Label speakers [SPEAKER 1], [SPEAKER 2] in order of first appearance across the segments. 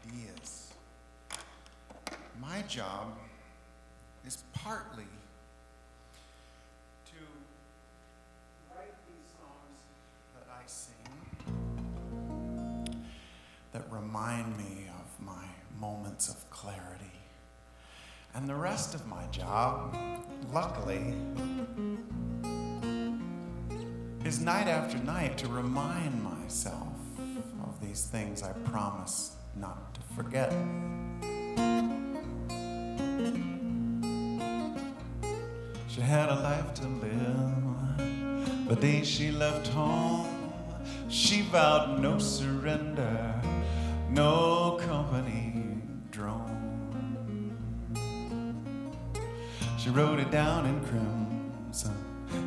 [SPEAKER 1] ideas. My job is partly to write these songs that I sing that remind me of my moments of clarity. And the rest of my job, luckily, is night after night to remind myself of these things I promise not to forget. She had a life to live. The day she left home, she vowed no surrender, no company drone. She wrote it down in crimson,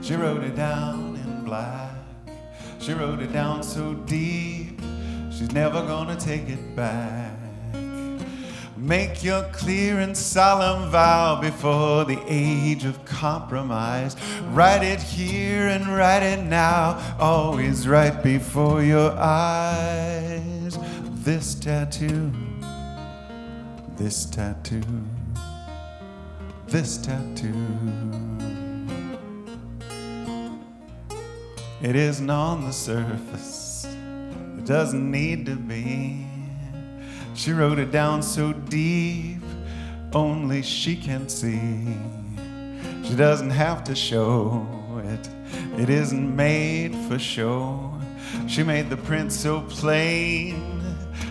[SPEAKER 1] she wrote it down in black. She wrote it down so deep, she's never gonna take it back. Make your clear and solemn vow before the age of compromise. Write it here and write it now, always right before your eyes. This tattoo, this tattoo, this tattoo. It isn't on the surface, it doesn't need to be. She wrote it down so deep, only she can see. She doesn't have to show it, it isn't made for show. She made the print so plain,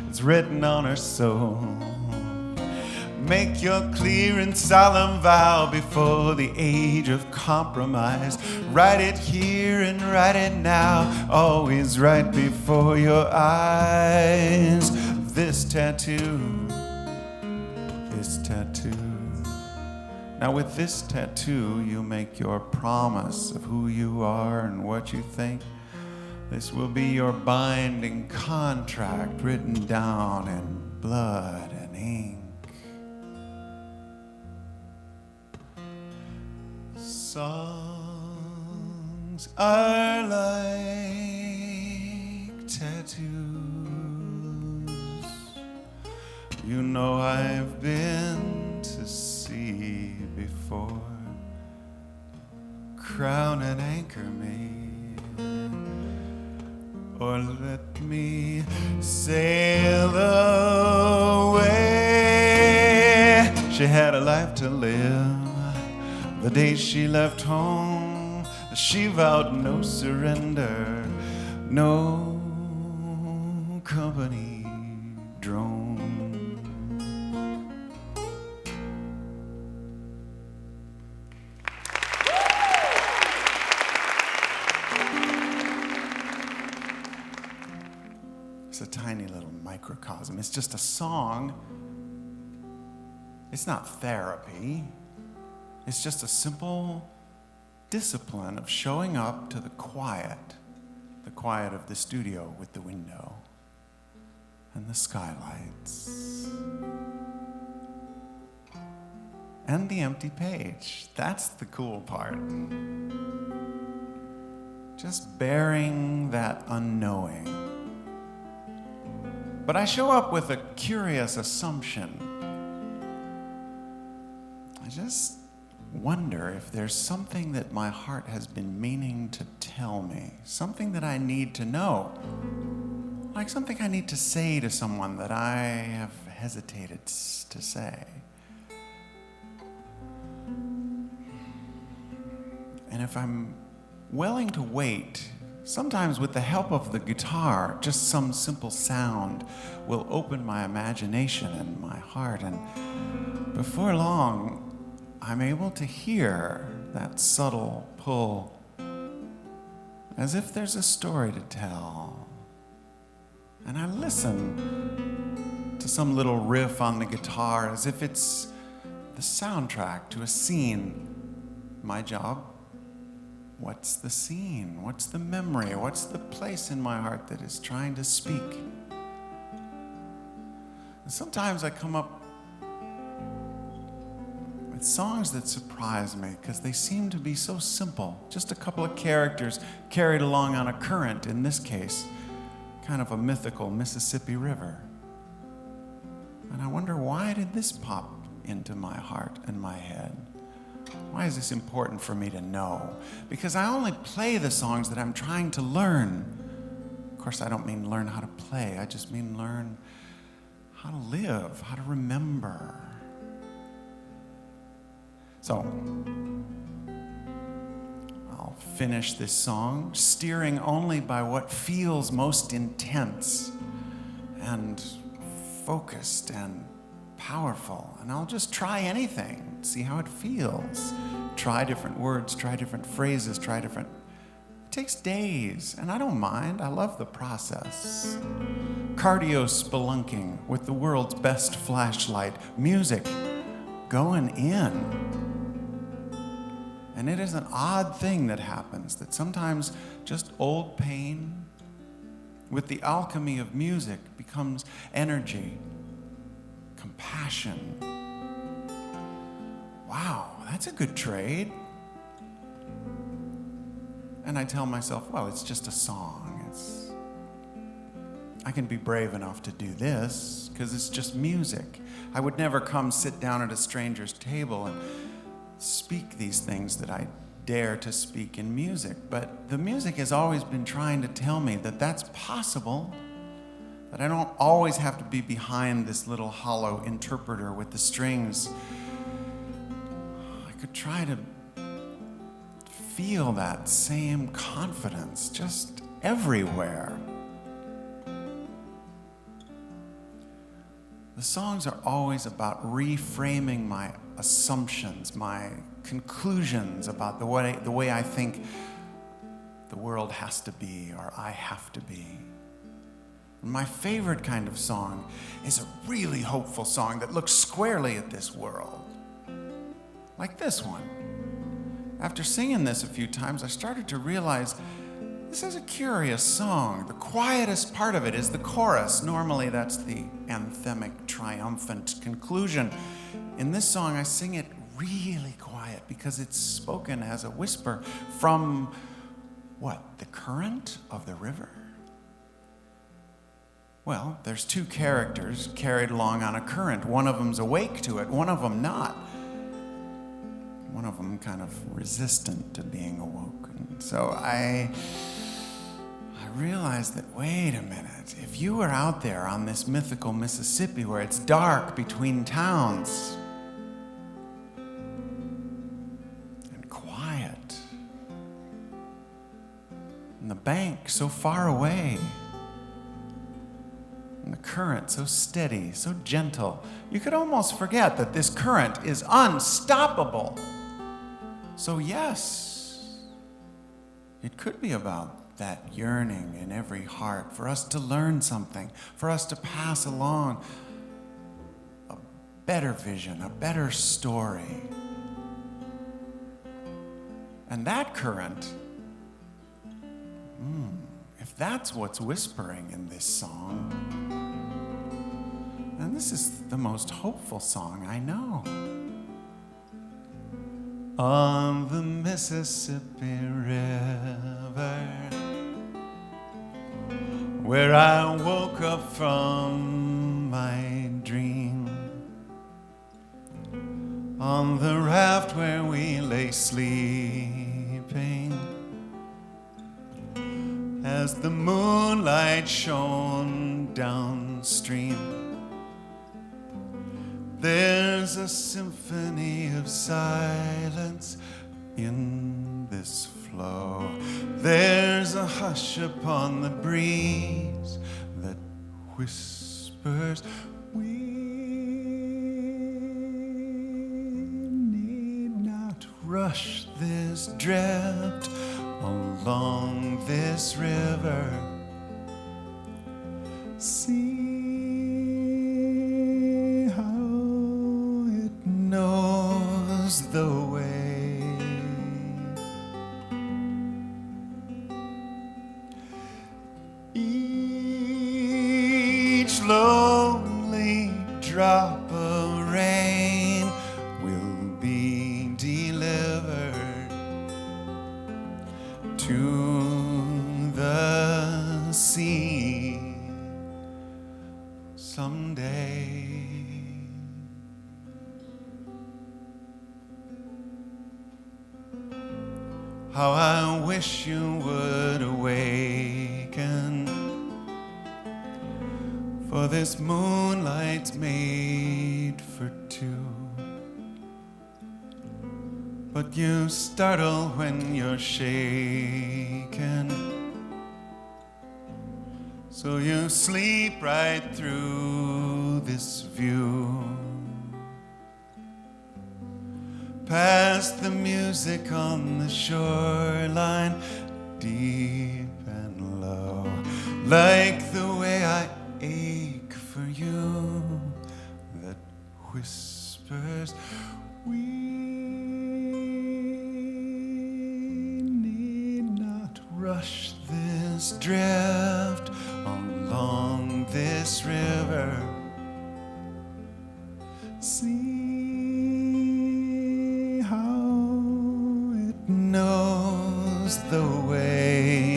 [SPEAKER 1] it's written on her soul. Make your clear and solemn vow before the age of compromise. Write it here and write it now, always right before your eyes. This tattoo, this tattoo. Now with this tattoo, you make your promise of who you are and what you think. This will be your binding contract written down in blood and ink. Songs are like tattoos. You know I've been to sea before. Crown and anchor me, or let me sail away. She had a life to live. The day she left home, she vowed no surrender, no company drone. It's a tiny little microcosm. It's just a song. It's not therapy. It's just a simple discipline of showing up to the quiet of the studio with the window and the skylights and the empty page. That's the cool part. Just bearing that unknowing. But I show up with a curious assumption. I just wonder if there's something that my heart has been meaning to tell me, something that I need to know, like something I need to say to someone that I have hesitated to say. And if I'm willing to wait, sometimes with the help of the guitar, just some simple sound will open my imagination and my heart, and before long, I'm able to hear that subtle pull, as if there's a story to tell. And I listen to some little riff on the guitar as if it's the soundtrack to a scene. My job, what's the scene? What's the memory? What's the place in my heart that is trying to speak? And sometimes I come up with songs that surprise me because they seem to be so simple. Just a couple of characters carried along on a current, in this case, kind of a mythical Mississippi River. And I wonder, why did this pop into my heart and my head? Why is this important for me to know? Because I only play the songs that I'm trying to learn. Of course, I don't mean learn how to play. I just mean learn how to live, how to remember. So, I'll finish this song, steering only by what feels most intense and focused and powerful. And I'll just try anything, see how it feels. Try different words, try different phrases, try different... It takes days, and I don't mind. I love the process. Cardio spelunking with the world's best flashlight. Music going in. And it is an odd thing that happens, that sometimes just old pain with the alchemy of music becomes energy, compassion. Wow, that's a good trade. And I tell myself, well, it's just a song. I can be brave enough to do this because it's just music. I would never come sit down at a stranger's table and speak these things that I dare to speak in music. But the music has always been trying to tell me that that's possible, that I don't always have to be behind this little hollow interpreter with the strings. I could try to feel that same confidence just everywhere. The songs are always about reframing my assumptions, my conclusions about the way I think the world has to be or I have to be. And my favorite kind of song is a really hopeful song that looks squarely at this world. Like this one. After singing this a few times, I started to realize this is a curious song. The quietest part of it is the chorus. Normally that's the anthemic, triumphant conclusion. In this song, I sing it really quiet because it's spoken as a whisper from, what, the current of the river? Well, there's two characters carried along on a current. One of them's awake to it, one of them not. One of them kind of resistant to being awoken. So I realized that, wait a minute, if you were out there on this mythical Mississippi where it's dark between towns and quiet, and the bank so far away, and the current so steady, so gentle, you could almost forget that this current is unstoppable. So yes, it could be about that yearning in every heart for us to learn something, for us to pass along a better vision, a better story. And that current, if that's what's whispering in this song, then this is the most hopeful song I know. On the Mississippi River, where I woke up from my dream, on the raft where we lay sleeping, as the moonlight shone downstream, there's a symphony of silence in this flow. There's a hush upon the breeze that whispers, we need not rush this drift along this river. See the way. Each lonely drop of rain will be delivered to the sea. someday. How I wish you would awaken, for this moonlight's made for two. But you startle when you're shaken, so you sleep right through this view. Past the music on the shoreline, deep and low, like the way I ache for you, that whispers, we need not rush this drift along this river. See how it knows the way.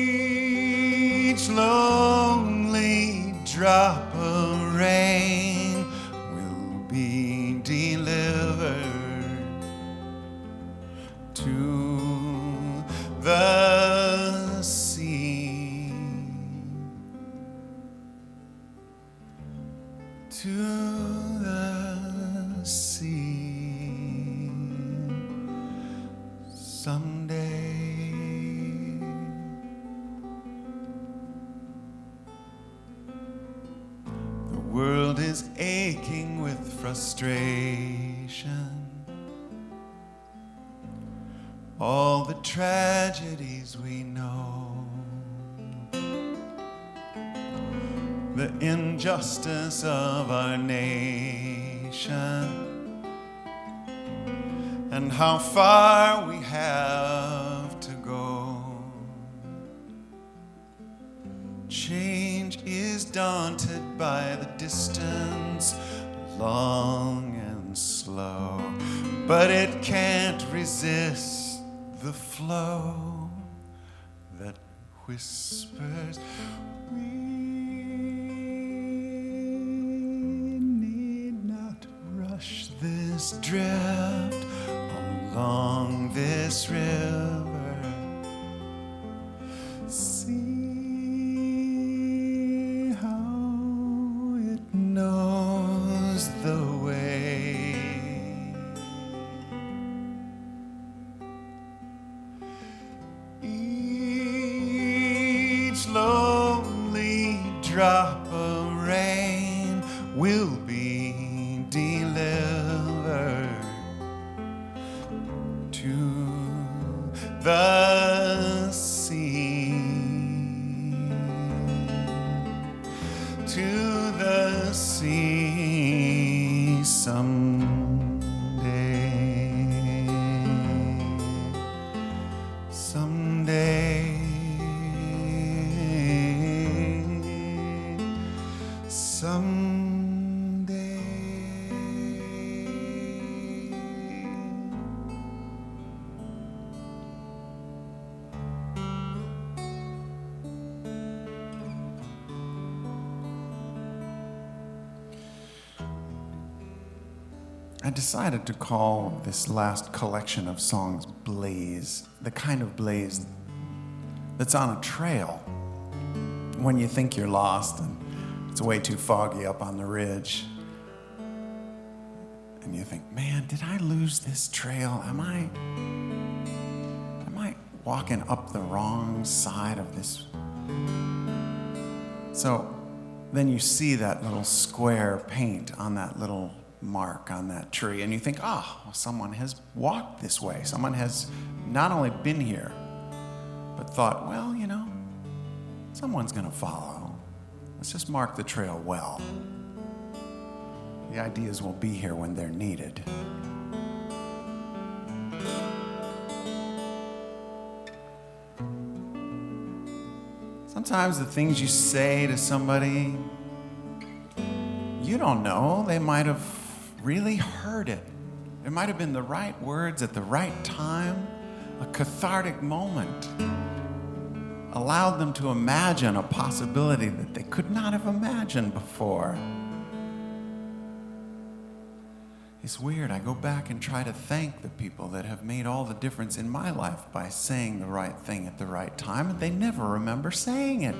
[SPEAKER 1] Each lonely drop of rain will be delivered to the sea, to the sea someday. The world is aching with frustration, all the tragedies we know, the injustice of our nation, and how far we have to go. Change is daunted by the distance, long and slow, but it can't resist the flow that whispers, we need not rush this drift along this river. See how it knows the way. Each lonely drop of rain will be delivered to the sea, to the sea someday. Someday, someday. I decided to call this last collection of songs Blaze, the kind of blaze that's on a trail when you think you're lost and it's way too foggy up on the ridge. And you think, man, did I lose this trail? Am I walking up the wrong side of this? So then you see that little square paint on that little mark on that tree, and you think, oh, well, someone has walked this way. Someone has not only been here, but thought, well, you know, someone's gonna follow. Let's just mark the trail well. The ideas will be here when they're needed. Sometimes the things you say to somebody, you don't know, they might have really heard it. It might have been the right words at the right time, a cathartic moment, allowed them to imagine a possibility that they could not have imagined before. It's weird. I go back and try to thank the people that have made all the difference in my life by saying the right thing at the right time, and they never remember saying it.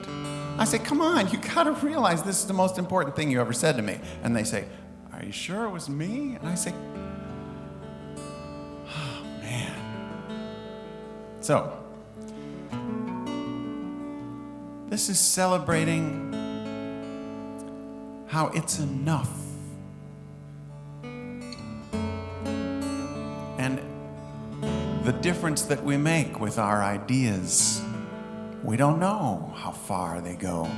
[SPEAKER 1] I say, come on, you gotta realize this is the most important thing you ever said to me. And they say, are you sure it was me? And I say, oh, man. So, this is celebrating how it's enough. And the difference that we make with our ideas, we don't know how far they go.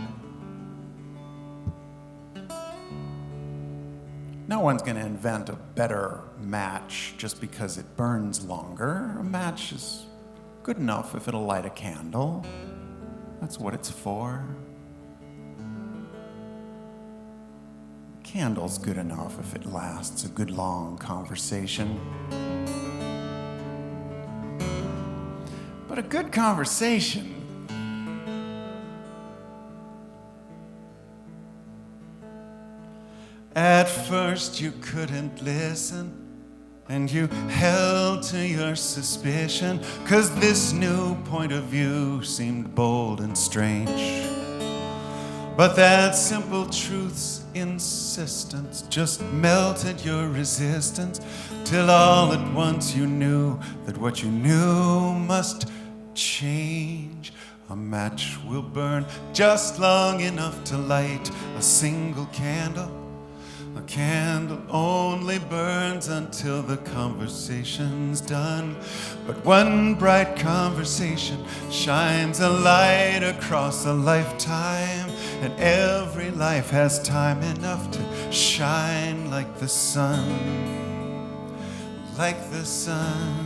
[SPEAKER 1] No one's going to invent a better match just because it burns longer. A match is good enough if it'll light a candle. That's what it's for. Candle's good enough if it lasts a good long conversation. But a good conversation at first you couldn't listen, and you held to your suspicion, 'cause this new point of view seemed bold and strange. But that simple truth's insistence just melted your resistance, till all at once you knew that what you knew must change. A match will burn just long enough to light a single candle. A candle only burns until the conversation's done. But one bright conversation shines a light across a lifetime, and every life has time enough to shine like the sun. Like the sun.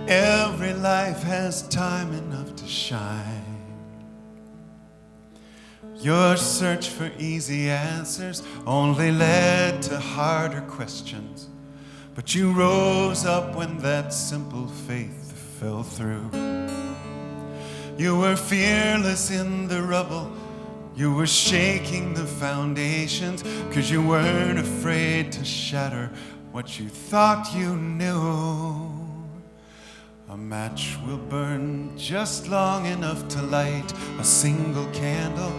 [SPEAKER 1] Every life has time enough to shine. Your search for easy answers only led to harder questions, but you rose up when that simple faith fell through. You were fearless in the rubble, you were shaking the foundations, 'cause you weren't afraid to shatter what you thought you knew. A match will burn just long enough to light a single candle.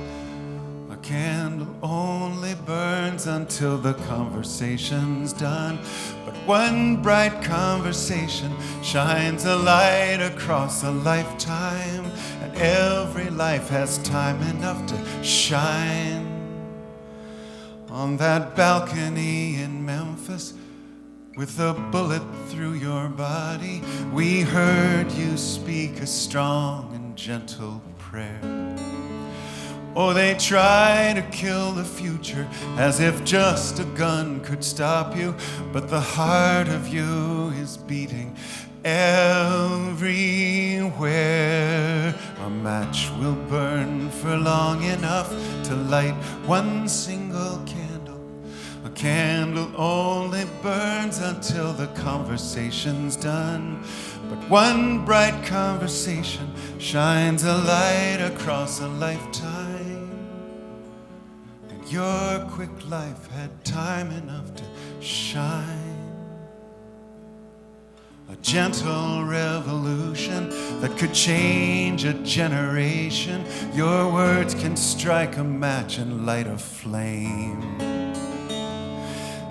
[SPEAKER 1] A candle only burns until the conversation's done. But one bright conversation shines a light across a lifetime, and every life has time enough to shine. On that balcony in Memphis, with a bullet through your body, we heard you speak a strong and gentle prayer. Oh, they try to kill the future as if just a gun could stop you, but the heart of you is beating everywhere. A match will burn for long enough to light one single candle. A candle only burns until the conversation's done. But one bright conversation shines a light across a lifetime. And your quick life had time enough to shine. A gentle revolution that could change a generation. Your words can strike a match and light a flame.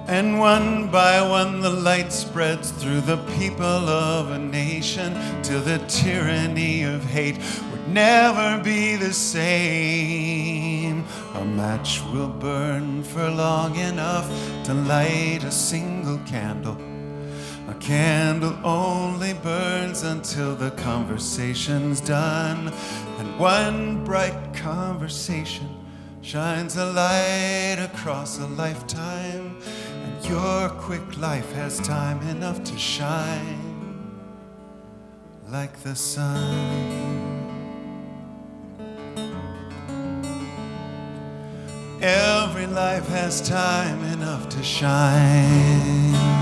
[SPEAKER 1] And one by one the light spreads through the people of a nation, till the tyranny of hate would never be the same. A match will burn for long enough to light a single candle. A candle only burns until the conversation's done. And one bright conversation shines a light across a lifetime. And your quick life has time enough to shine like the sun. Every life has time enough to shine.